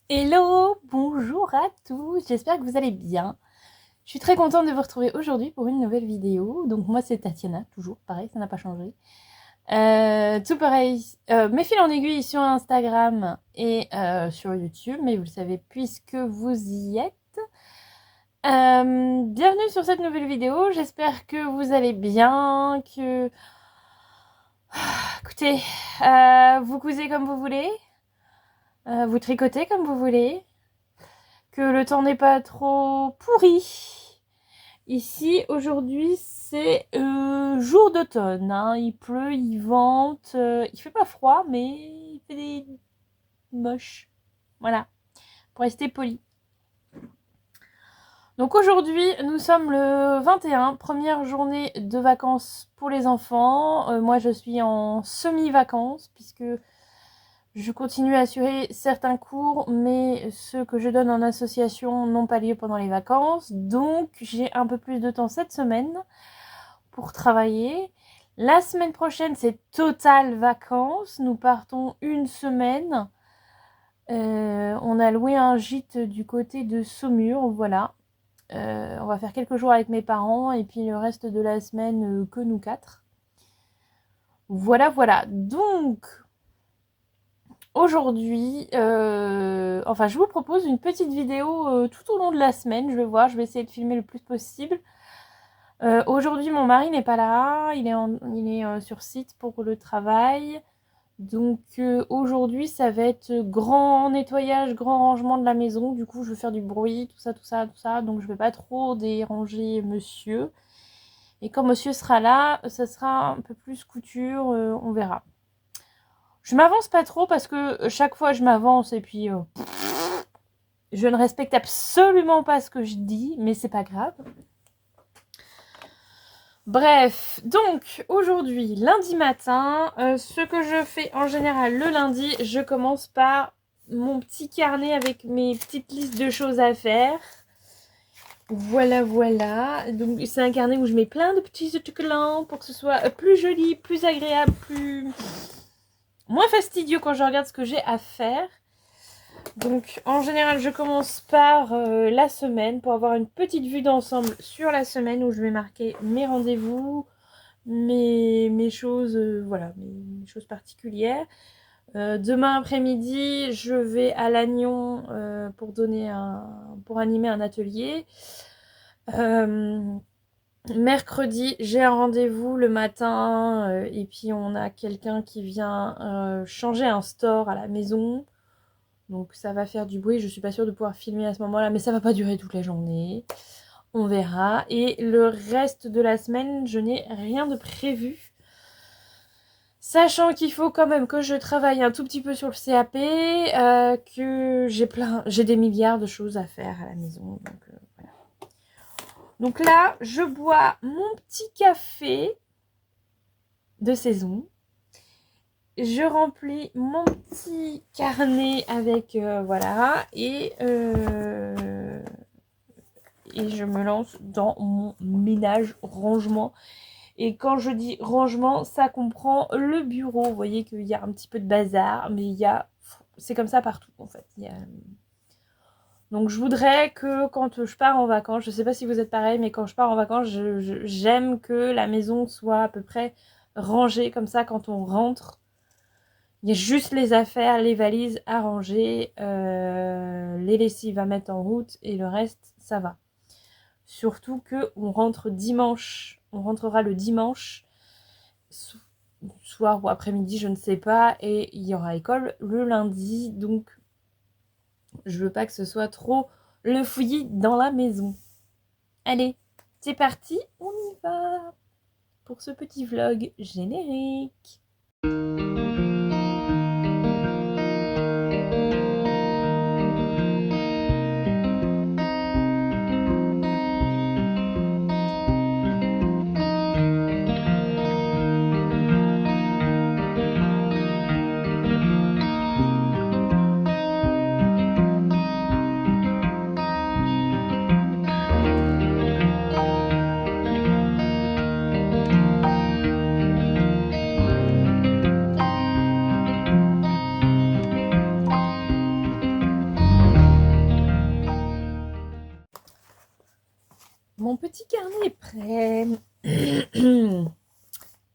Hello, bonjour à tous, j'espère que vous allez bien. Je suis très contente de vous retrouver aujourd'hui pour une nouvelle vidéo. Donc moi c'est Tatiana, toujours pareil, ça n'a pas changé. Tout pareil, mes fils en aiguille sur Instagram et sur YouTube, mais vous le savez puisque vous y êtes. Bienvenue sur cette nouvelle vidéo, j'espère que vous allez bien, que... Écoutez, vous cousez comme vous voulez, vous tricotez comme vous voulez, que le temps n'est pas trop pourri. Ici, aujourd'hui, c'est jour d'automne. Hein. Il pleut, il vente. Il fait pas froid, mais il fait des moches. Voilà, pour rester poli. Donc aujourd'hui, nous sommes le 21, première journée de vacances pour les enfants. Moi, je suis en semi-vacances, puisque je continue à assurer certains cours, mais ceux que je donne en association n'ont pas lieu pendant les vacances. Donc, j'ai un peu plus de temps cette semaine pour travailler. La semaine prochaine, c'est total vacances. Nous partons une semaine. On a loué un gîte du côté de Saumur, voilà. On va faire quelques jours avec mes parents et puis le reste de la semaine que nous quatre. Voilà, voilà. Donc, aujourd'hui, je vous propose une petite vidéo tout au long de la semaine. Je vais voir, je vais essayer de filmer le plus possible. Aujourd'hui, mon mari n'est pas là, il est sur site pour le travail. Donc aujourd'hui, ça va être grand nettoyage, grand rangement de la maison. Du coup, je vais faire du bruit, tout ça, tout ça, tout ça. Donc je vais pas trop déranger monsieur. Et quand monsieur sera là, ça sera un peu plus couture, on verra. Je m'avance pas trop parce que chaque fois je m'avance et puis je ne respecte absolument pas ce que je dis, mais c'est pas grave. Bref, donc aujourd'hui, lundi matin, ce que je fais en général le lundi, je commence par mon petit carnet avec mes petites listes de choses à faire. Voilà, voilà. Donc c'est un carnet où je mets plein de petits autocollants pour que ce soit plus joli, plus agréable, plus... moins fastidieux quand je regarde ce que j'ai à faire. Donc en général, je commence par la semaine pour avoir une petite vue d'ensemble sur la semaine où je vais marquer mes rendez-vous, mes choses, voilà, mes choses particulières. Demain après-midi, je vais à Lannion pour animer un atelier. Mercredi, j'ai un rendez-vous le matin et puis on a quelqu'un qui vient changer un store à la maison. Donc ça va faire du bruit, je suis pas sûre de pouvoir filmer à ce moment-là, mais ça va pas durer toute la journée. On verra. Et le reste de la semaine, je n'ai rien de prévu. Sachant qu'il faut quand même que je travaille un tout petit peu sur le CAP, que j'ai des milliards de choses à faire à la maison. Donc, voilà. Donc là, je bois mon petit café de saison. Je remplis mon petit carnet avec, voilà, et je me lance dans mon ménage rangement. Et quand je dis rangement, ça comprend le bureau. Vous voyez qu'il y a un petit peu de bazar, mais c'est comme ça partout en fait. Donc je voudrais que quand je pars en vacances, je sais pas si vous êtes pareil, mais quand je pars en vacances, j'aime que la maison soit à peu près rangée comme ça quand on rentre. Il y a juste les affaires, les valises à ranger, les lessives à mettre en route et le reste, ça va. Surtout qu'on rentre dimanche, on rentrera le dimanche, soir ou après-midi, je ne sais pas, et il y aura école le lundi, donc je veux pas que ce soit trop le fouillis dans la maison. Allez, c'est parti, on y va pour ce petit vlog générique. mon petit carnet est prêt.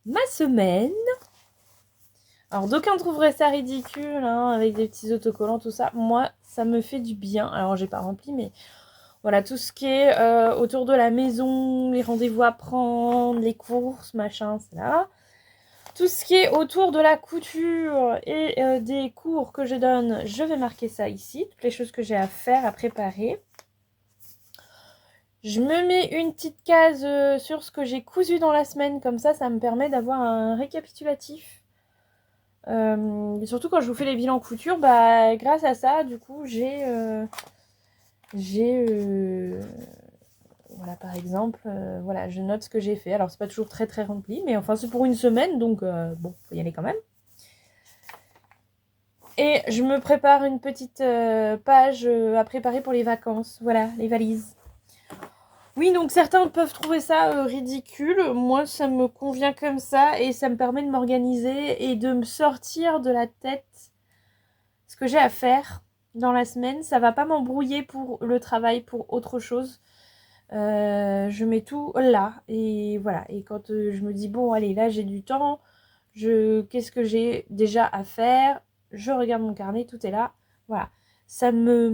Ma semaine. Alors, d'aucuns trouveraient ça ridicule, hein, avec des petits autocollants, tout ça. Moi, ça me fait du bien. Alors, j'ai pas rempli, mais voilà, tout ce qui est autour de la maison, les rendez-vous à prendre, les courses, machin, c'est là. Tout ce qui est autour de la couture et des cours que je donne, je vais marquer ça ici. Toutes les choses que j'ai à faire, à préparer. Je me mets une petite case sur ce que j'ai cousu dans la semaine. Comme ça me permet d'avoir un récapitulatif. Surtout quand je vous fais les bilans couture, bah, grâce à ça, du coup, voilà, par exemple, voilà, je note ce que j'ai fait. Alors, c'est pas toujours très très rempli, mais enfin, c'est pour une semaine, donc bon, faut y aller quand même. Et je me prépare une petite page à préparer pour les vacances. Voilà, les valises. Oui, donc certains peuvent trouver ça ridicule. Moi, ça me convient comme ça et ça me permet de m'organiser et de me sortir de la tête ce que j'ai à faire dans la semaine. Ça va pas m'embrouiller pour le travail, pour autre chose. Je mets tout là et voilà. Et quand je me dis bon, allez, là j'ai du temps, qu'est-ce que j'ai déjà à faire? Je regarde mon carnet, tout est là. Voilà. Ça ne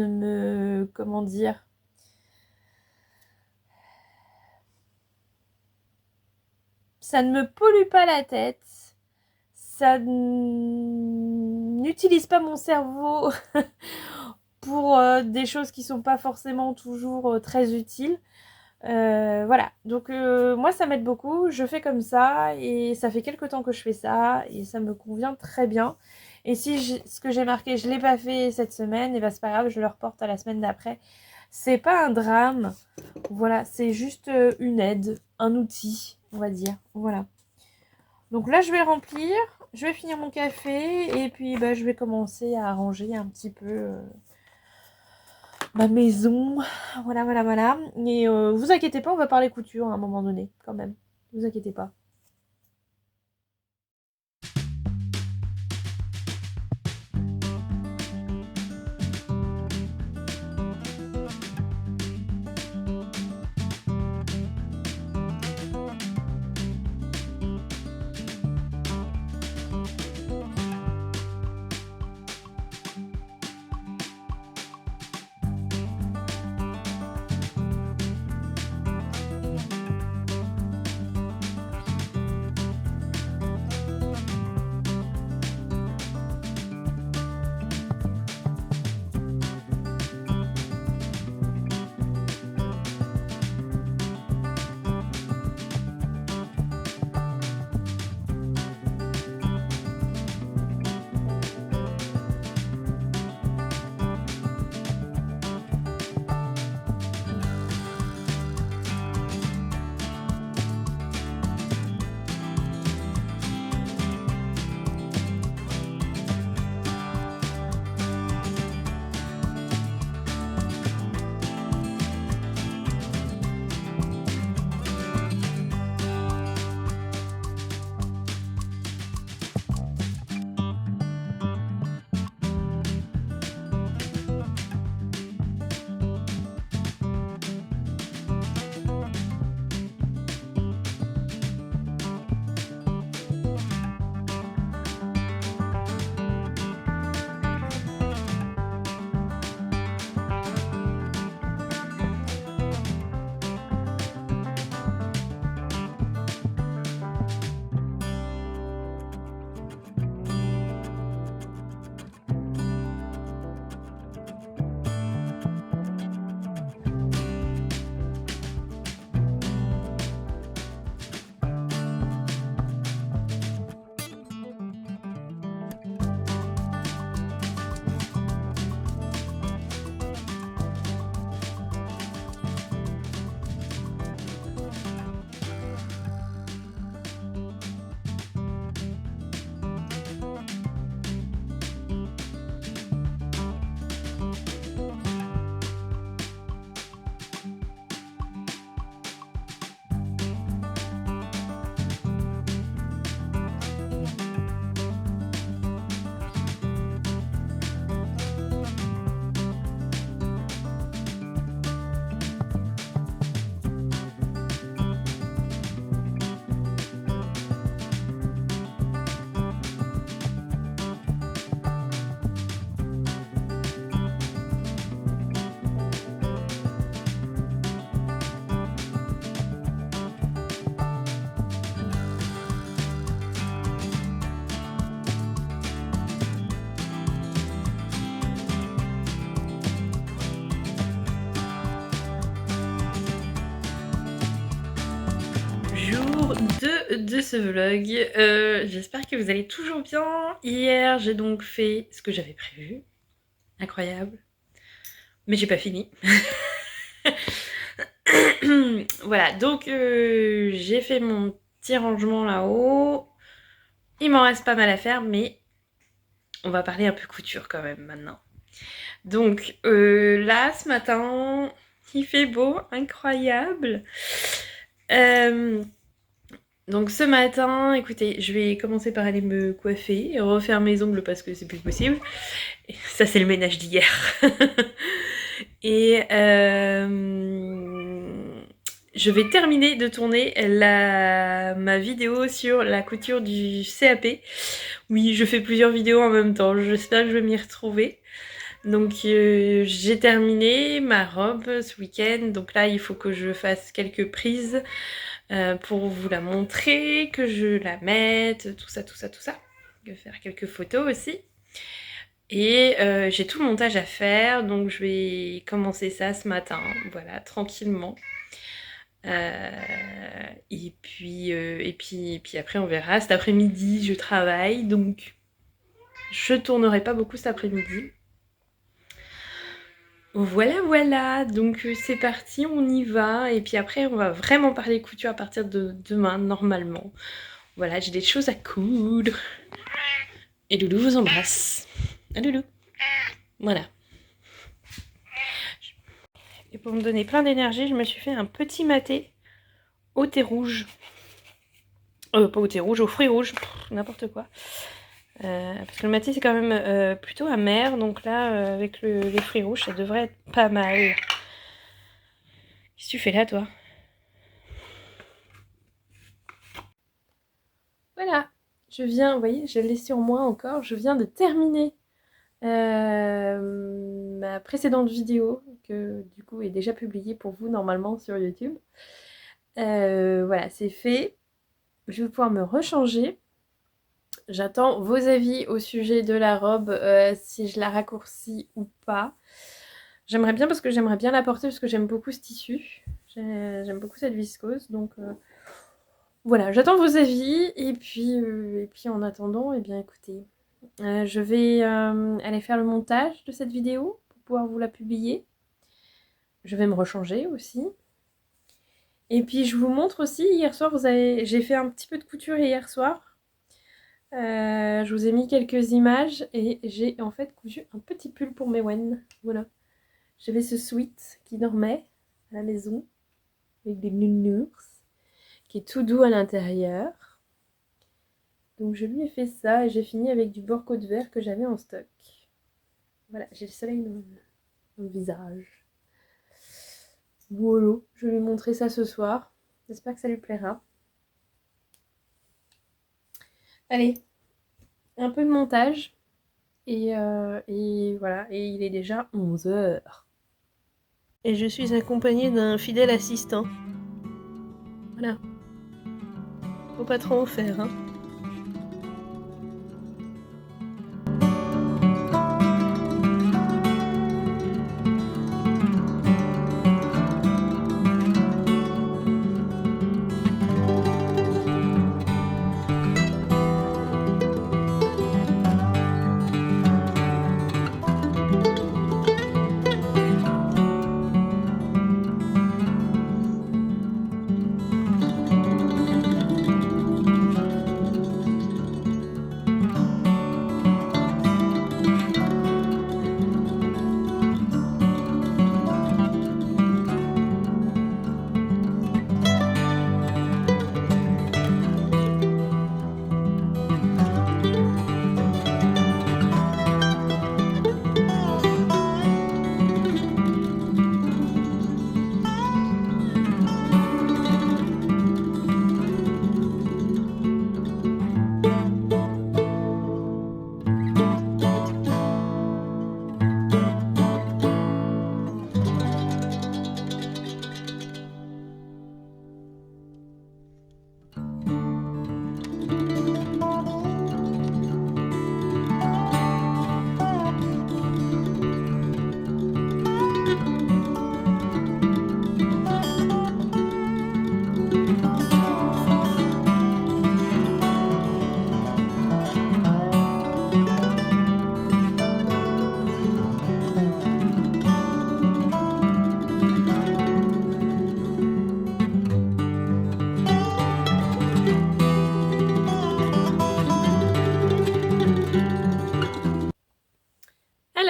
me, comment dire, ça ne me pollue pas la tête. Ça n'utilise pas mon cerveau pour des choses qui sont pas forcément toujours très utiles. Voilà, donc moi ça m'aide beaucoup, je fais comme ça et ça fait quelques temps que je fais ça et ça me convient très bien. Et si ce que j'ai marqué je l'ai pas fait cette semaine, et ben c'est pas grave, je le reporte à la semaine d'après. C'est pas un drame, voilà, c'est juste une aide, un outil, on va dire, voilà. Donc là je vais le remplir, je vais finir mon café et puis bah, je vais commencer à arranger un petit peu ma maison. Voilà, voilà, voilà. Et vous inquiétez pas, on va parler couture à un moment donné, quand même. Vous inquiétez pas. jour 2 de ce vlog. J'espère que vous allez toujours bien. Hier, j'ai donc fait ce que j'avais prévu. Incroyable. Mais j'ai pas fini. Voilà, donc j'ai fait mon petit rangement là-haut. Il m'en reste pas mal à faire, mais on va parler un peu couture quand même maintenant. Donc là, ce matin, il fait beau, incroyable. Donc ce matin, écoutez, je vais commencer par aller me coiffer et refaire mes ongles parce que c'est plus possible. Et ça, c'est le ménage d'hier. Et je vais terminer de tourner ma vidéo sur la couture du CAP. Oui, je fais plusieurs vidéos en même temps, j'espère que je vais m'y retrouver. Donc j'ai terminé ma robe ce week-end, donc là il faut que je fasse quelques prises pour vous la montrer, que je la mette, tout ça. Je vais faire quelques photos aussi. Et j'ai tout le montage à faire, donc je vais commencer ça ce matin, voilà, tranquillement. Et puis après on verra. Cet après-midi je travaille, donc je tournerai pas beaucoup cet après-midi. Voilà, donc c'est parti, on y va. Et puis après on va vraiment parler couture à partir de demain, normalement. Voilà, j'ai des choses à coudre. Et Loulou vous embrasse. Ah Loulou. Voilà. Et pour me donner plein d'énergie, je me suis fait un petit maté au thé rouge. Pas au thé rouge, aux fruits rouges, n'importe quoi. Parce que le maté c'est quand même plutôt amer, donc là avec les fruits rouges ça devrait être pas mal. Qu'est-ce que tu fais là toi? Voilà, je viens, vous voyez, je l'ai sur moi encore, je viens de terminer ma précédente vidéo, que du coup est déjà publiée pour vous normalement sur YouTube. Voilà, c'est fait, je vais pouvoir me rechanger. J'attends vos avis au sujet de la robe, si je la raccourcis ou pas. J'aimerais bien parce que j'aimerais bien la porter parce que j'aime beaucoup ce tissu. J'aime beaucoup cette viscose, donc voilà, j'attends vos avis et puis en attendant, eh bien écoutez, je vais aller faire le montage de cette vidéo pour pouvoir vous la publier. Je vais me rechanger aussi. Et puis je vous montre aussi, hier soir, j'ai fait un petit peu de couture hier soir. Je vous ai mis quelques images et j'ai en fait cousu un petit pull pour Mewen. Voilà. J'avais ce sweat qui dormait à la maison avec des nounours, qui est tout doux à l'intérieur. Donc je lui ai fait ça et j'ai fini avec du bord côte vert que j'avais en stock. Voilà, j'ai le soleil dans le visage. Voilà, je vais lui montrer ça ce soir. J'espère que ça lui plaira. Allez, un peu de montage. Et voilà, et il est déjà 11 h. Et je suis accompagnée d'un fidèle assistant. Voilà. Faut pas trop en faire, hein.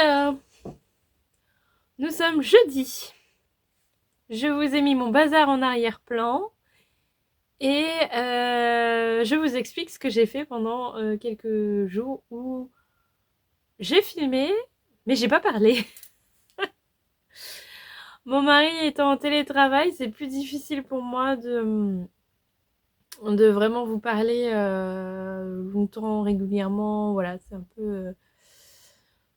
Alors, nous sommes jeudi. Je vous ai mis mon bazar en arrière-plan. Et je vous explique ce que j'ai fait pendant quelques jours où j'ai filmé, mais j'ai pas parlé. Mon mari étant en télétravail, c'est plus difficile pour moi de vraiment vous parler longtemps, régulièrement. Voilà, c'est un peu...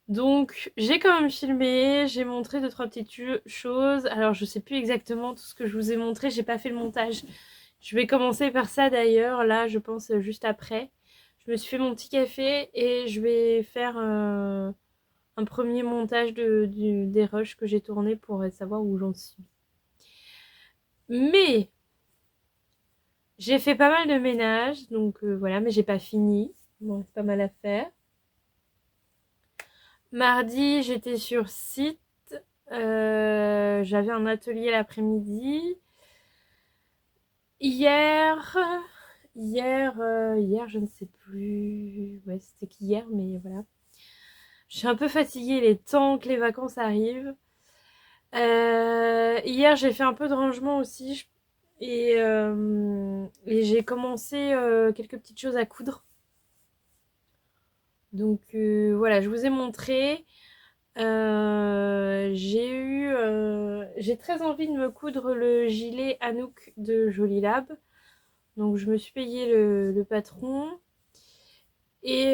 Donc, j'ai quand même filmé, j'ai montré 2-3 petites choses. Alors, je sais plus exactement tout ce que je vous ai montré, j'ai pas fait le montage. Je vais commencer par ça d'ailleurs, là, je pense juste après. Je me suis fait mon petit café et je vais faire un premier montage des rushs que j'ai tournés pour savoir où j'en suis. Mais j'ai fait pas mal de ménage, donc voilà, mais j'ai pas fini. Bon, c'est pas mal à faire. Mardi, j'étais sur site. J'avais un atelier l'après-midi. Hier, je ne sais plus. Ouais, c'était qu'hier, mais voilà. Je suis un peu fatiguée, il est temps que les vacances arrivent. Hier, j'ai fait un peu de rangement aussi. Et j'ai commencé quelques petites choses à coudre. Donc voilà, je vous ai montré. J'ai très envie de me coudre le gilet Anouk de Jolie Lab. Donc je me suis payé le patron. Et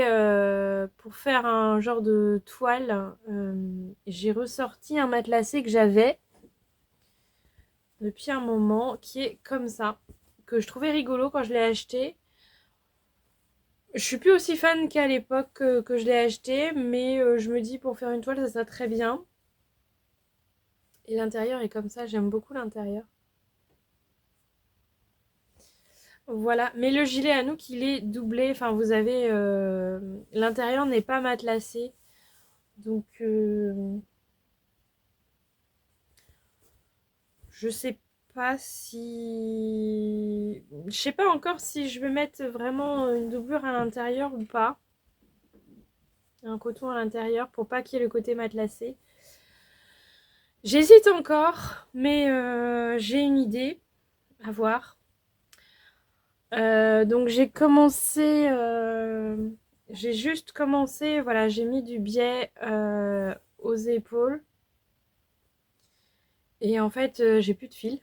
pour faire un genre de toile, j'ai ressorti un matelassé que j'avais depuis un moment, qui est comme ça, que je trouvais rigolo quand je l'ai acheté. Je suis plus aussi fan qu'à l'époque que je l'ai acheté, mais je me dis pour faire une toile, ça sera très bien. Et l'intérieur est comme ça, j'aime beaucoup l'intérieur. Voilà, mais le gilet à nous qu'il est doublé, enfin vous avez... l'intérieur n'est pas matelassé. Donc je sais pas si... Je sais pas encore si je vais mettre vraiment une doublure à l'intérieur ou pas. Un coton à l'intérieur pour pas qu'il y ait le côté matelassé. J'hésite encore, mais j'ai une idée à voir. Donc j'ai commencé... j'ai juste commencé, voilà, j'ai mis du biais aux épaules. Et en fait, j'ai plus de fil.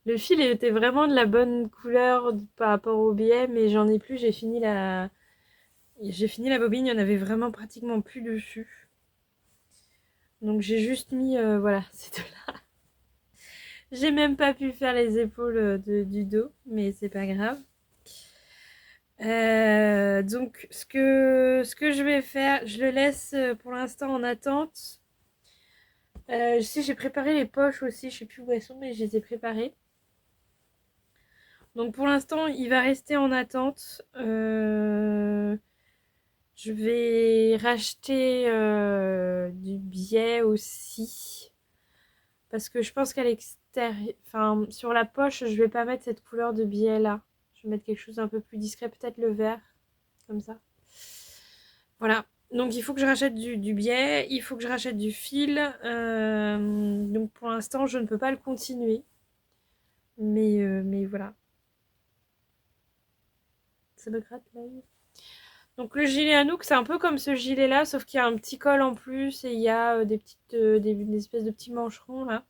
Le fil était vraiment de la bonne couleur par rapport au biais, mais j'en ai plus, j'ai fini la bobine, il y en avait vraiment pratiquement plus dessus. Donc j'ai juste mis, voilà, ces deux-là. J'ai même pas pu faire les épaules du dos, mais c'est pas grave. Donc ce que je vais faire, je le laisse pour l'instant en attente. Je sais, j'ai préparé les poches aussi, je sais plus où elles sont, mais je les ai préparées. Donc pour l'instant, il va rester en attente. Je vais racheter du biais aussi. Parce que je pense qu'à l'extérieur, enfin sur la poche, je vais pas mettre cette couleur de biais là. Je vais mettre quelque chose d'un peu plus discret, peut-être le vert, comme ça. Voilà. Donc il faut que je rachète du biais, il faut que je rachète du fil. Donc pour l'instant, je ne peux pas le continuer. Mais voilà. Ça me gratte l'œil. Donc le gilet Anouk, c'est un peu comme ce gilet là, sauf qu'il y a un petit col en plus et il y a des espèces de petits mancherons là.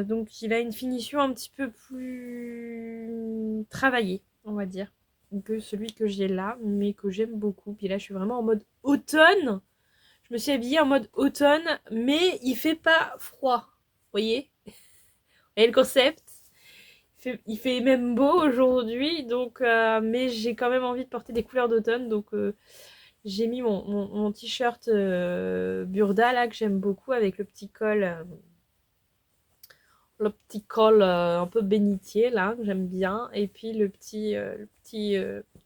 Donc il a une finition un petit peu plus travaillée, on va dire, que celui que j'ai là, mais que j'aime beaucoup. Puis là, je suis vraiment en mode automne. Je me suis habillée en mode automne, mais il fait pas froid. Vous voyez? Vous voyez le concept? Il fait même beau aujourd'hui, donc mais j'ai quand même envie de porter des couleurs d'automne, donc j'ai mis mon t-shirt Burda là que j'aime beaucoup avec le petit col un peu bénitier là que j'aime bien, et puis le petit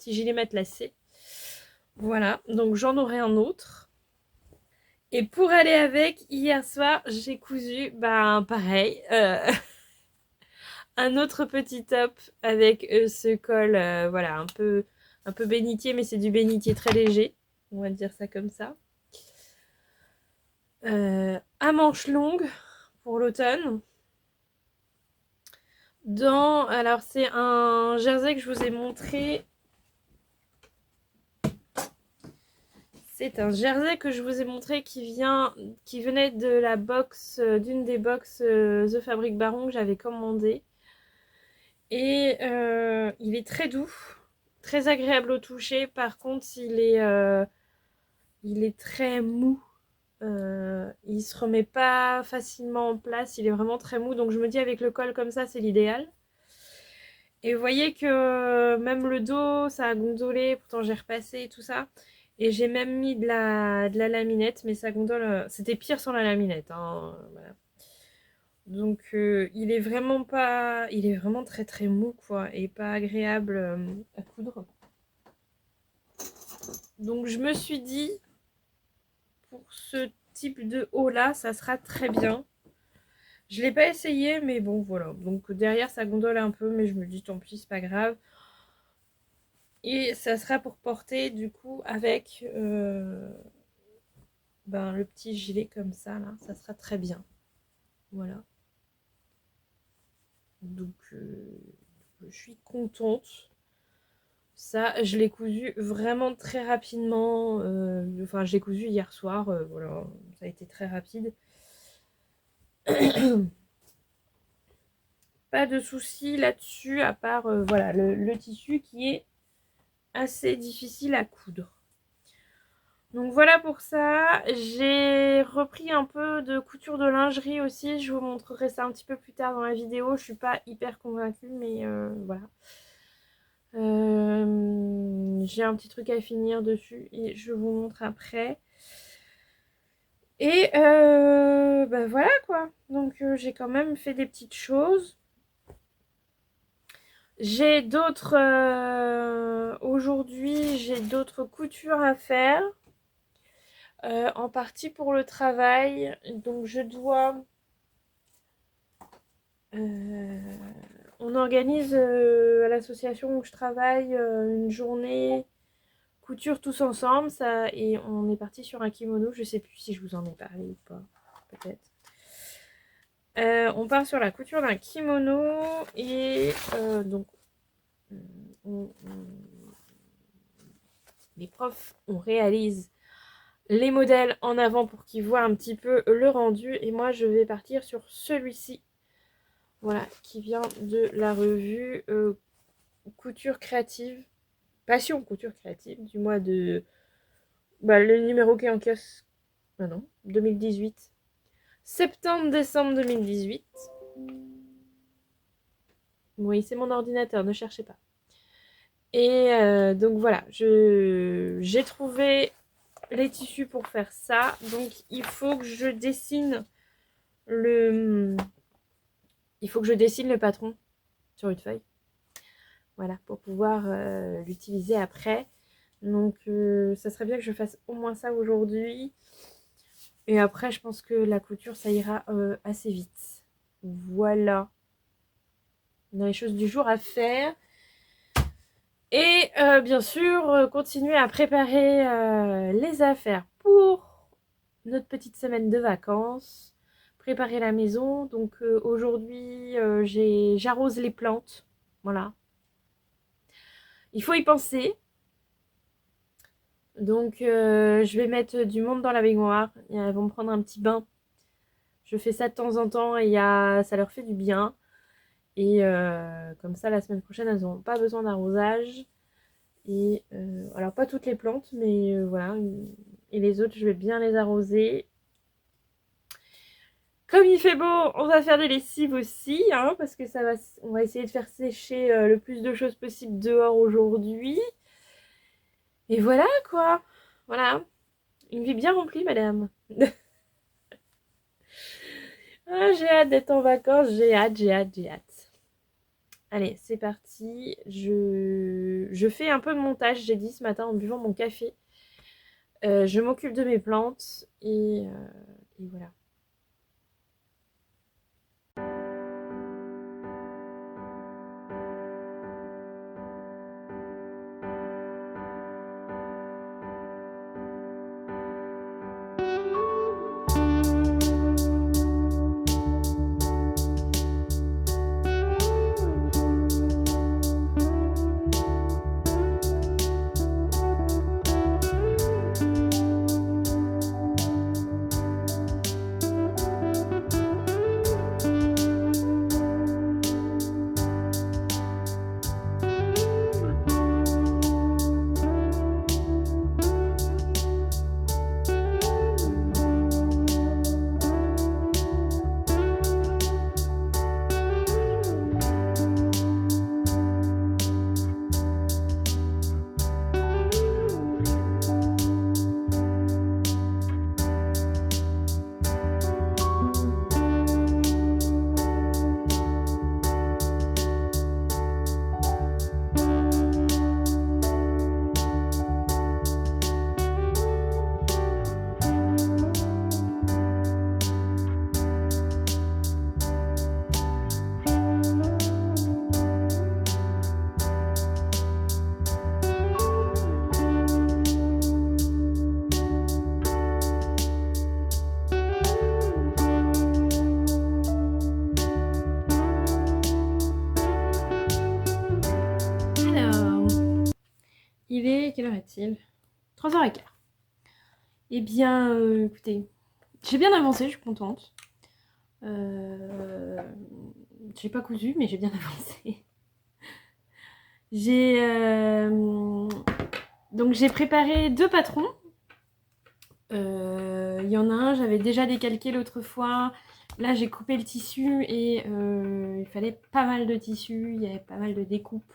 gilet matelassé. Voilà, donc j'en aurai un autre. Et pour aller avec, hier soir j'ai cousu, ben pareil, un autre petit top avec ce col, voilà, un peu bénitier, mais c'est du bénitier très léger. on va dire ça comme ça. À manches longues pour l'automne. Alors c'est un jersey que je vous ai montré. C'est un jersey que je vous ai montré qui venait de la box, d'une des box The Fabric Baron que j'avais commandé. Et il est très doux, très agréable au toucher. Par contre, il est très mou. Il se remet pas facilement en place. Il est vraiment très mou. Donc je me dis avec le col comme ça, c'est l'idéal. Et vous voyez que même le dos, ça a gondolé. Pourtant, j'ai repassé et tout ça. Et j'ai même mis de la laminette. Mais ça gondole. C'était pire sans la laminette. Hein, voilà. Donc il est vraiment pas. Il est vraiment très très mou quoi. Et pas agréable à coudre. Donc je me suis dit, pour ce type de haut là, ça sera très bien. Je l'ai pas essayé, mais bon voilà. Donc derrière ça gondole un peu, mais je me dis tant pis, c'est pas grave. Et ça sera pour porter du coup avec le petit gilet comme ça là, ça sera très bien. Voilà. Donc je suis contente. Ça, je l'ai cousu vraiment très rapidement. Enfin, je l'ai cousu hier soir. Voilà, ça a été très rapide. Pas de souci là-dessus, à part voilà, le tissu qui est assez difficile à coudre. Donc voilà pour ça. J'ai repris un peu de couture de lingerie aussi. Je vous montrerai ça un petit peu plus tard dans la vidéo. Je suis pas hyper convaincue, mais voilà. J'ai un petit truc à finir dessus et je vous montre après. Et voilà quoi. Donc j'ai quand même fait des petites choses. J'ai d'autres... aujourd'hui, j'ai d'autres coutures à faire. En partie pour le travail. Donc je dois... on organise à l'association où je travaille une journée couture tous ensemble. Ça, et on est parti sur un kimono. Je sais plus si je vous en ai parlé ou pas. Peut-être. On part sur la couture d'un kimono. Et donc... les profs, on réalise les modèles en avant pour qu'ils voient un petit peu le rendu. Et moi, je vais partir sur celui-ci. Voilà, qui vient de la revue Couture Créative. Passion Couture Créative, du mois de... le numéro qui est en kiosque... Ah non, 2018. Septembre-décembre 2018. Oui, c'est mon ordinateur, ne cherchez pas. Et donc voilà, j'ai trouvé les tissus pour faire ça. Donc il faut que je dessine le patron sur une feuille. Voilà, pour pouvoir l'utiliser après. Donc ça serait bien que je fasse au moins ça aujourd'hui. Et après, je pense que la couture, ça ira assez vite. Voilà. On a les choses du jour à faire. Et bien sûr, continuer à préparer les affaires pour notre petite semaine de vacances. Préparer la maison. Donc aujourd'hui, j'arrose les plantes. Voilà. Il faut y penser. Donc je vais mettre du monde dans la baignoire. Elles vont me prendre un petit bain. Je fais ça de temps en temps et ça leur fait du bien. Et comme ça, la semaine prochaine, elles n'auront pas besoin d'arrosage. Et alors pas toutes les plantes, mais voilà. Et les autres, je vais bien les arroser. Comme il fait beau, on va faire des lessives aussi, hein, parce que on va essayer de faire sécher le plus de choses possible dehors aujourd'hui. Et voilà quoi. Voilà. Une vie bien remplie, madame. Ah, j'ai hâte d'être en vacances, j'ai hâte. Allez, c'est parti. Je fais un peu de montage, j'ai dit ce matin en buvant mon café. Je m'occupe de mes plantes et voilà. est-il? 3h15. Eh bien, écoutez, j'ai bien avancé, je suis contente. J'ai pas cousu, mais j'ai bien avancé. Donc j'ai préparé 2 patrons. Il y en a un, j'avais déjà décalqué l'autre fois. Là, j'ai coupé le tissu et il fallait pas mal de tissu. Il y avait pas mal de découpes.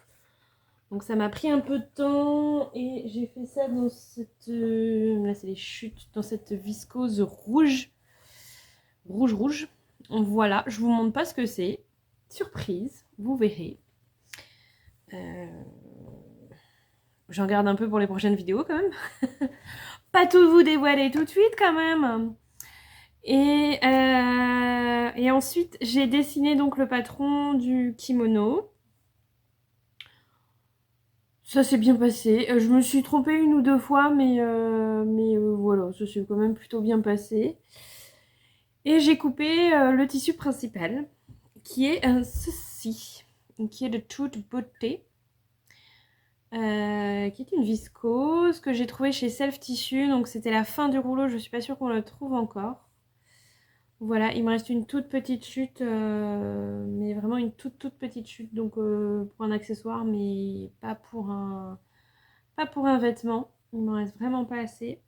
Donc ça m'a pris un peu de temps et j'ai fait ça dans cette... là, c'est les chutes. Dans cette viscose rouge. Rouge. Voilà, je vous montre pas ce que c'est. Surprise, vous verrez. J'en garde un peu pour les prochaines vidéos quand même. Pas tout vous dévoiler tout de suite quand même. Et ensuite, j'ai dessiné donc le patron du kimono. Ça s'est bien passé. Je me suis trompée 1 ou 2 fois, mais voilà, ça s'est quand même plutôt bien passé. Et j'ai coupé le tissu principal, qui est ceci, qui est de toute beauté. Qui est une viscose que j'ai trouvé chez Self Tissu. Donc c'était la fin du rouleau, je suis pas sûre qu'on le trouve encore. Voilà, il me reste une toute petite chute, mais vraiment une toute petite chute, donc pour un accessoire, mais pas pour un vêtement. Il m'en reste vraiment pas assez.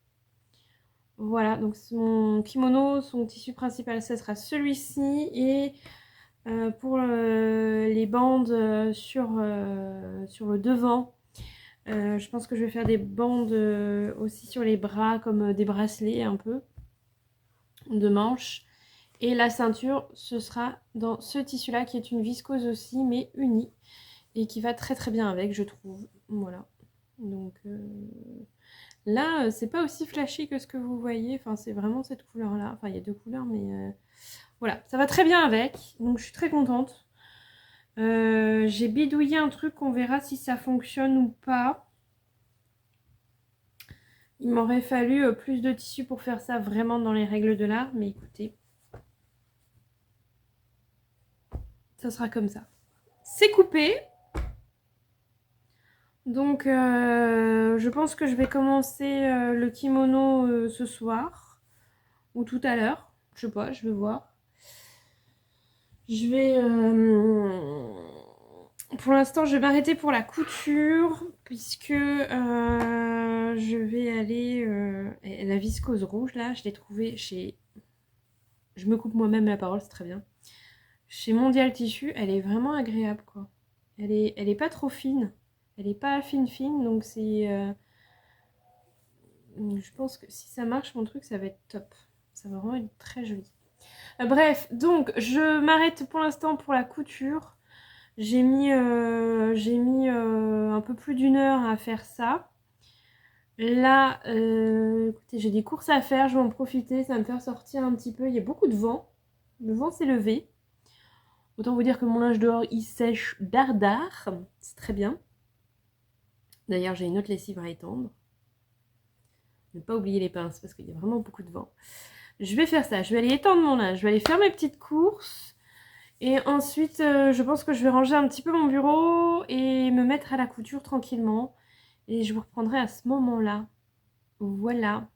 Voilà, donc mon kimono, son tissu principal, ça sera celui-ci. Et pour les bandes sur le devant, je pense que je vais faire des bandes aussi sur les bras, comme des bracelets un peu, de manches. Et la ceinture, ce sera dans ce tissu-là, qui est une viscose aussi, mais unie. Et qui va très très bien avec, je trouve. Voilà. Donc là, c'est pas aussi flashy que ce que vous voyez. Enfin, c'est vraiment cette couleur-là. Enfin, il y a 2 couleurs, mais voilà. Ça va très bien avec. Donc, je suis très contente. J'ai bidouillé un truc, on verra si ça fonctionne ou pas. Il m'aurait fallu plus de tissu pour faire ça vraiment dans les règles de l'art. Mais écoutez, ça sera comme ça. C'est coupé. Donc, je pense que je vais commencer le kimono ce soir. Ou tout à l'heure. Je sais pas, je vais voir. Je vais... pour l'instant, je vais m'arrêter pour la couture. Puisque je vais aller... la viscose rouge, là, je l'ai trouvée chez... Je me coupe moi-même la parole, c'est très bien. Chez Mondial Tissu, elle est vraiment agréable, quoi. Elle est pas trop fine. Elle est pas fine, donc c'est... je pense que si ça marche, mon truc, ça va être top. Ça va vraiment être très joli. Bref, donc, je m'arrête pour l'instant pour la couture. J'ai mis un peu plus d'1 heure à faire ça. Là, écoutez, j'ai des courses à faire, je vais en profiter, ça va me faire sortir un petit peu. Il y a beaucoup de vent. Le vent s'est levé. Autant vous dire que mon linge dehors, il sèche dardard. C'est très bien. D'ailleurs, j'ai une autre lessive à étendre. Ne pas oublier les pinces parce qu'il y a vraiment beaucoup de vent. Je vais faire ça. Je vais aller étendre mon linge. Je vais aller faire mes petites courses. Et ensuite, je pense que je vais ranger un petit peu mon bureau et me mettre à la couture tranquillement. Et je vous reprendrai à ce moment-là. Voilà.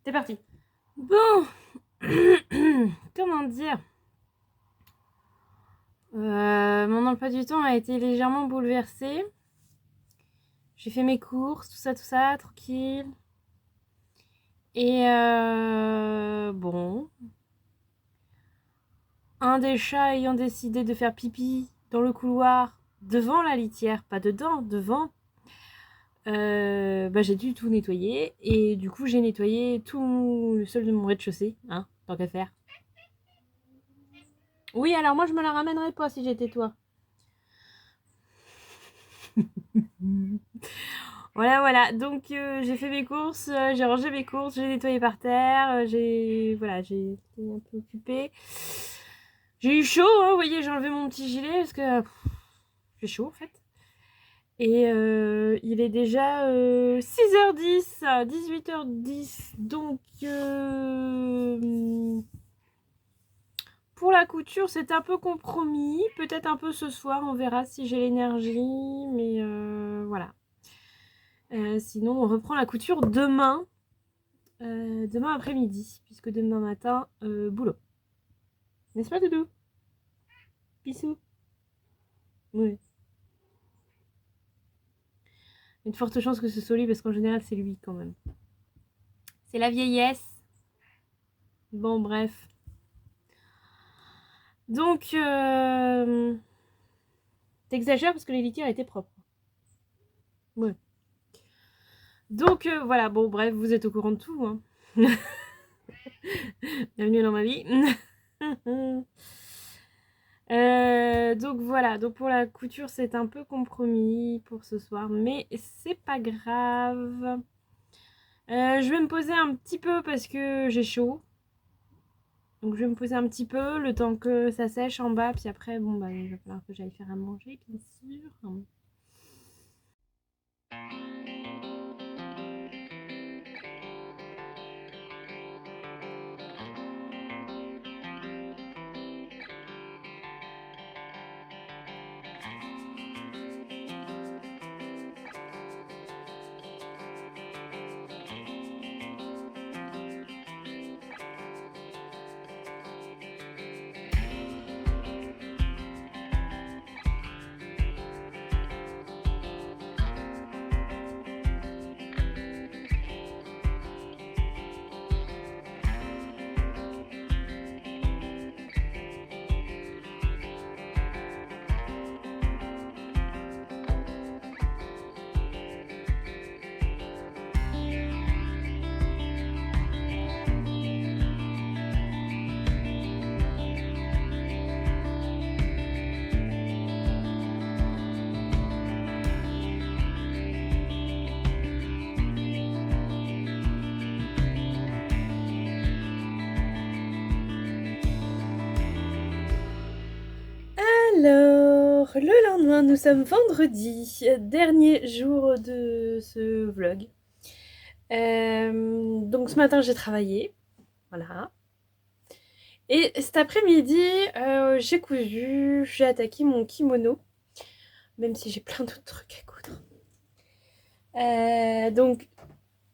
C'est parti. Bon. Comment dire, mon emploi du temps a été légèrement bouleversé. J'ai fait mes courses, tout ça, tranquille. Et bon. Un des chats ayant décidé de faire pipi dans le couloir devant la litière, pas dedans, devant. J'ai dû tout nettoyer. Et du coup, j'ai nettoyé tout le sol de mon rez-de-chaussée, hein, tant qu'à faire. Oui, alors moi, je me la ramènerais pas si j'étais toi. Voilà. Donc, j'ai fait mes courses, j'ai rangé mes courses, j'ai nettoyé par terre, j'ai été un peu occupée. J'ai eu chaud, hein, vous voyez, j'ai enlevé mon petit gilet parce que j'ai chaud en fait. Et il est déjà 6h10, 18h10. Donc, pour la couture, c'est un peu compromis. Peut-être un peu ce soir, on verra si j'ai l'énergie. Mais voilà. Sinon, on reprend la couture demain. Demain après-midi. Puisque demain matin, boulot. N'est-ce pas, Doudou? Bisous. Oui. Il y a de fortes chances que ce soit lui, parce qu'en général, c'est lui quand même. C'est la vieillesse. Bon, bref. Donc, t'exagères parce que les litières étaient propres. Ouais. Donc, voilà. Bon, bref, vous êtes au courant de tout. Hein. Bienvenue dans ma vie. Donc voilà, donc pour la couture c'est un peu compromis pour ce soir, mais c'est pas grave. Je vais me poser un petit peu parce que j'ai chaud. Donc je vais me poser un petit peu le temps que ça sèche en bas, puis après bon bah il va falloir que j'aille faire à manger bien sûr. Alors, le lendemain, nous sommes vendredi, dernier jour de ce vlog. Donc ce matin, j'ai travaillé, voilà. Et cet après-midi, j'ai cousu, j'ai attaqué mon kimono, même si j'ai plein d'autres trucs à coudre. Donc,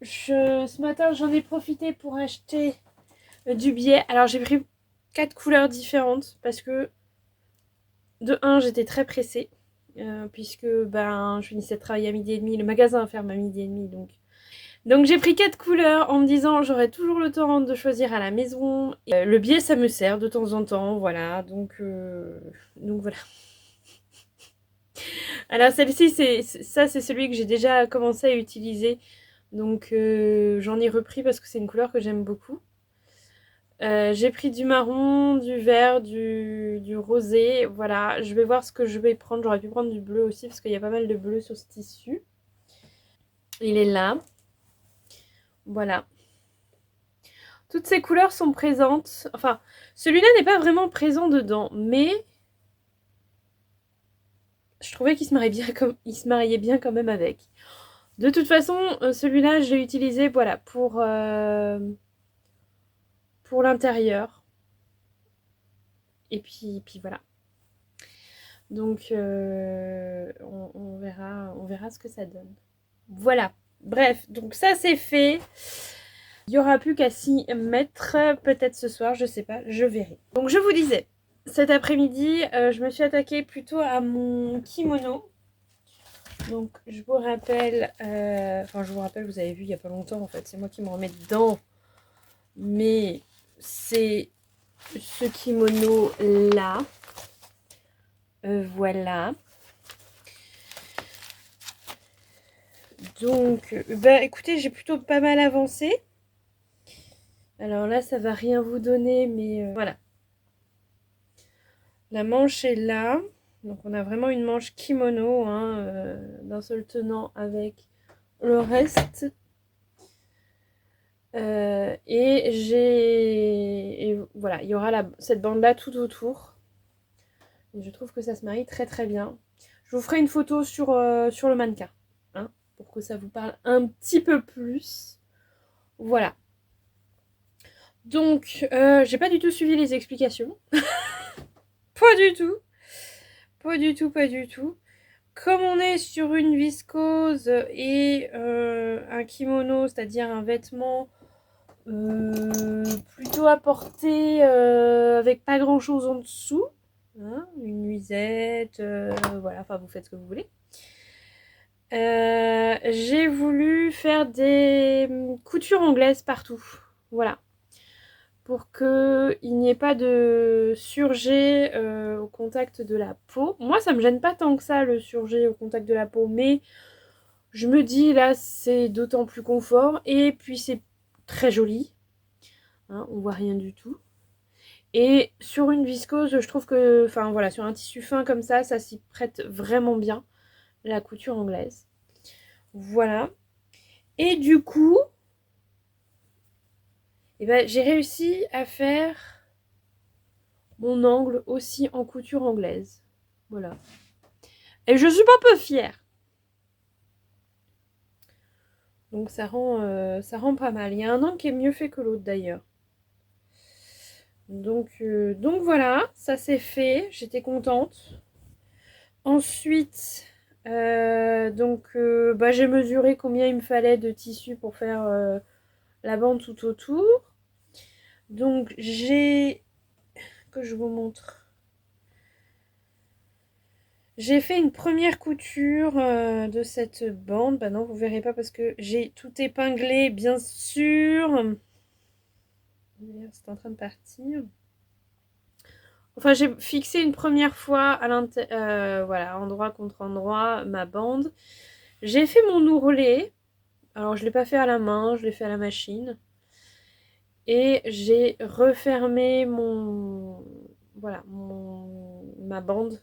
ce matin, j'en ai profité pour acheter du biais. Alors, j'ai pris 4 couleurs différentes parce que de 1, j'étais très pressée. Puisque je finissais de travailler à 12h30, le magasin ferme à 12h30, donc j'ai pris 4 couleurs en me disant j'aurai toujours le temps de choisir à la maison. Et, le biais ça me sert de temps en temps, voilà, donc voilà. Alors celle-ci c'est celui que j'ai déjà commencé à utiliser, donc j'en ai repris parce que c'est une couleur que j'aime beaucoup. J'ai pris du marron, du vert, du rosé, voilà. Je vais voir ce que je vais prendre. J'aurais pu prendre du bleu aussi parce qu'il y a pas mal de bleu sur ce tissu. Il est là. Voilà. Toutes ces couleurs sont présentes. Enfin, celui-là n'est pas vraiment présent dedans, mais je trouvais qu'il se mariait bien quand même avec. De toute façon, celui-là, je l'ai utilisé voilà, pour l'intérieur. Et puis voilà. Donc, on verra ce que ça donne. Voilà. Bref, donc ça c'est fait. Il n'y aura plus qu'à s'y mettre, peut-être ce soir, je sais pas, je verrai. Donc je vous disais, cet après-midi, je me suis attaquée plutôt à mon kimono. Donc je vous rappelle, vous avez vu il n'y a pas longtemps en fait, c'est moi qui me remets dedans. Mais c'est ce kimono là. Voilà. Donc, écoutez, j'ai plutôt pas mal avancé. Alors là, ça va rien vous donner, mais voilà. La manche est là. Donc on a vraiment une manche kimono, hein, d'un seul tenant avec le reste. Et voilà, il y aura cette bande là tout autour. Et je trouve que ça se marie très très bien. Je vous ferai une photo sur le mannequin, hein, pour que ça vous parle un petit peu plus. Voilà. Donc, j'ai pas du tout suivi les explications. Pas du tout. Pas du tout, pas du tout. Comme on est sur une viscose et un kimono, c'est-à-dire un vêtement plutôt à porter avec pas grand-chose en dessous, hein, une nuisette, voilà, enfin vous faites ce que vous voulez. J'ai voulu faire des coutures anglaises partout, voilà, pour qu'il n'y ait pas de surjet au contact de la peau. Moi, ça me gêne pas tant que ça, le surjet au contact de la peau, mais je me dis, là, c'est d'autant plus confort, et puis c'est très joli, hein, on voit rien du tout. Et sur une viscose, je trouve que, enfin voilà, sur un tissu fin comme ça s'y prête vraiment bien, la couture anglaise. Voilà. Et du coup, eh ben, j'ai réussi à faire mon angle aussi en couture anglaise. Voilà. Et je suis pas peu fière. Donc ça rend pas mal. Il y a un angle qui est mieux fait que l'autre d'ailleurs. Donc voilà, ça c'est fait. J'étais contente. Ensuite, j'ai mesuré combien il me fallait de tissu pour faire la bande tout autour. Donc que je vous montre. J'ai fait une première couture de cette bande. Bah non, vous verrez pas parce que j'ai tout épinglé, bien sûr. C'est en train de partir. Enfin, j'ai fixé une première fois voilà, endroit contre endroit, ma bande. J'ai fait mon ourlet. Alors, je ne l'ai pas fait à la main, je l'ai fait à la machine. Et j'ai refermé ma bande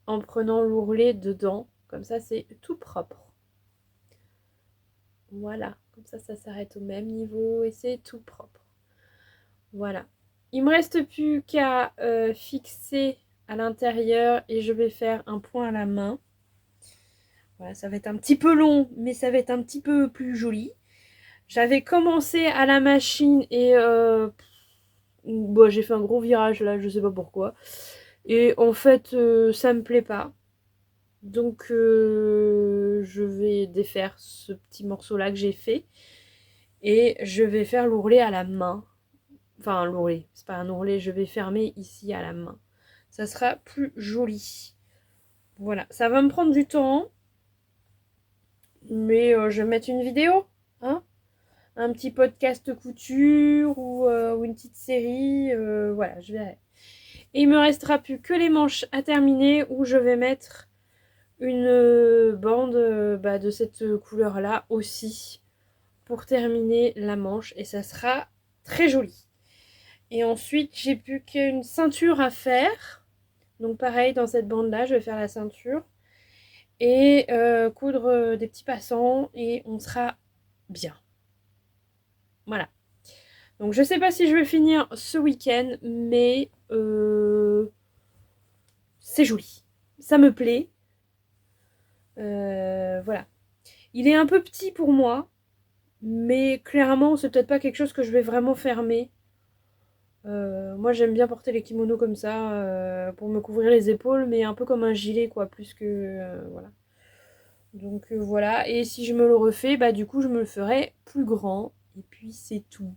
en prenant l'ourlet dedans. Comme ça, c'est tout propre. Voilà, comme ça s'arrête au même niveau et c'est tout propre. Voilà. Il me reste plus qu'à fixer à l'intérieur et je vais faire un point à la main. Voilà, ça va être un petit peu long, mais ça va être un petit peu plus joli. J'avais commencé à la machine et j'ai fait un gros virage là, je sais pas pourquoi. Et en fait, ça me plaît pas. Donc je vais défaire ce petit morceau là que j'ai fait. Et je vais faire l'ourlet à la main. Enfin, l'ourlet, c'est pas un ourlet, je vais fermer ici à la main. Ça sera plus joli. Voilà, ça va me prendre du temps. Mais je vais mettre une vidéo, hein, un petit podcast couture ou une petite série. Voilà, je verrai. Et il me restera plus que les manches à terminer où je vais mettre une bande de cette couleur là aussi pour terminer la manche et ça sera très joli. Et ensuite j'ai plus qu'une ceinture à faire, donc pareil dans cette bande là je vais faire la ceinture et coudre des petits passants et on sera bien. Voilà, donc je sais pas si je vais finir ce week-end mais c'est joli, ça me plaît. Voilà, il est un peu petit pour moi mais clairement c'est peut-être pas quelque chose que je vais vraiment fermer. Moi j'aime bien porter les kimonos comme ça pour me couvrir les épaules mais un peu comme un gilet quoi, plus que voilà. Donc voilà, et si je me le refais bah du coup je me le ferai plus grand et puis c'est tout.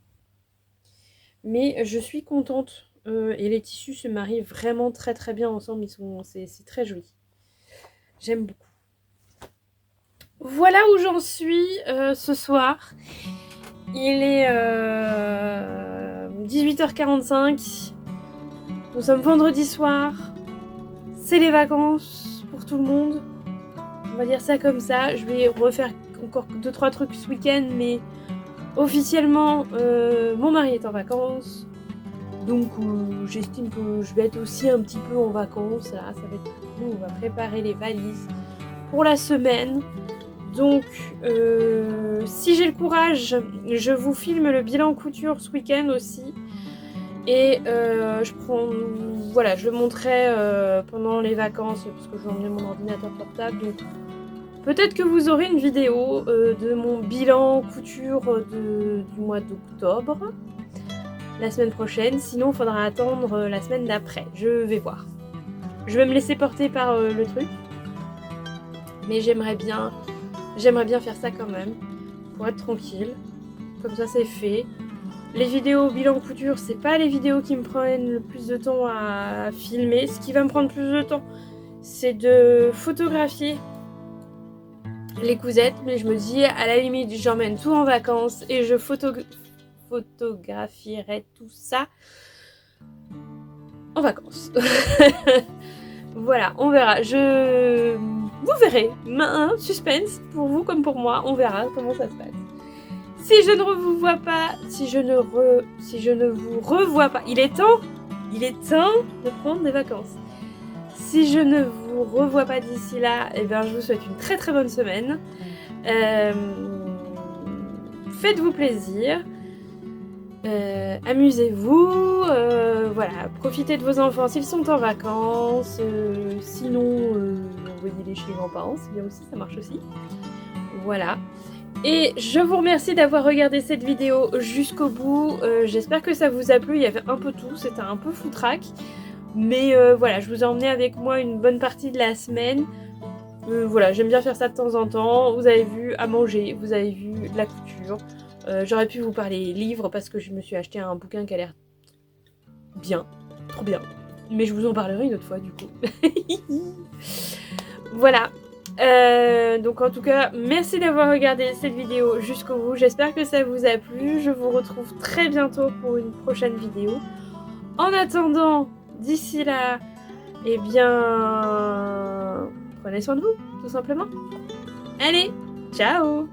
Mais je suis contente et les tissus se marient vraiment très très bien ensemble, c'est très joli. J'aime beaucoup. Voilà où j'en suis ce soir. Il est 18h45. Nous sommes vendredi soir. C'est les vacances pour tout le monde. On va dire ça comme ça. Je vais refaire encore 2-3 trucs ce week-end, mais officiellement, mon mari est en vacances. Donc j'estime que je vais être aussi un petit peu en vacances. Là, ça va être cool. On va préparer les valises pour la semaine. Donc si j'ai le courage, je vous filme le bilan couture ce week-end aussi. Et je le montrerai pendant les vacances parce que je vais emmener mon ordinateur portable. Donc Peut-être que vous aurez une vidéo de mon bilan couture du mois d'octobre la semaine prochaine, sinon il faudra attendre la semaine d'après, je vais voir. Je vais me laisser porter par le truc, mais j'aimerais bien faire ça quand même, pour être tranquille, comme ça c'est fait. Les vidéos bilan couture, c'est pas les vidéos qui me prennent le plus de temps à filmer. Ce qui va me prendre plus de temps, c'est de photographier les cousettes, mais je me dis à la limite j'emmène tout en vacances et je photographierai tout ça en vacances. Voilà, on verra. Vous verrez, suspense pour vous comme pour moi, on verra comment ça se passe. Si je ne vous vois pas, si je ne vous revois pas, il est temps de prendre des vacances. Si je ne vous revois pas d'ici là, eh bien, je vous souhaite une très très bonne semaine. Faites-vous plaisir. Amusez-vous. Voilà, profitez de vos enfants s'ils sont en vacances. Sinon, envoyez-les chez les grands-parents, c'est bien aussi, ça marche aussi. Voilà. Et je vous remercie d'avoir regardé cette vidéo jusqu'au bout. J'espère que ça vous a plu. Il y avait un peu tout, c'était un peu foutraque. Mais voilà, je vous ai emmené avec moi une bonne partie de la semaine. Voilà, j'aime bien faire ça de temps en temps. Vous avez vu à manger, vous avez vu de la couture. J'aurais pu vous parler livres parce que je me suis acheté un bouquin qui a l'air bien, trop bien. Mais je vous en parlerai une autre fois du coup. Voilà. Donc en tout cas, merci d'avoir regardé cette vidéo jusqu'au bout. J'espère que ça vous a plu. Je vous retrouve très bientôt pour une prochaine vidéo. En attendant, d'ici là, eh bien, prenez soin de vous, tout simplement. Allez, ciao!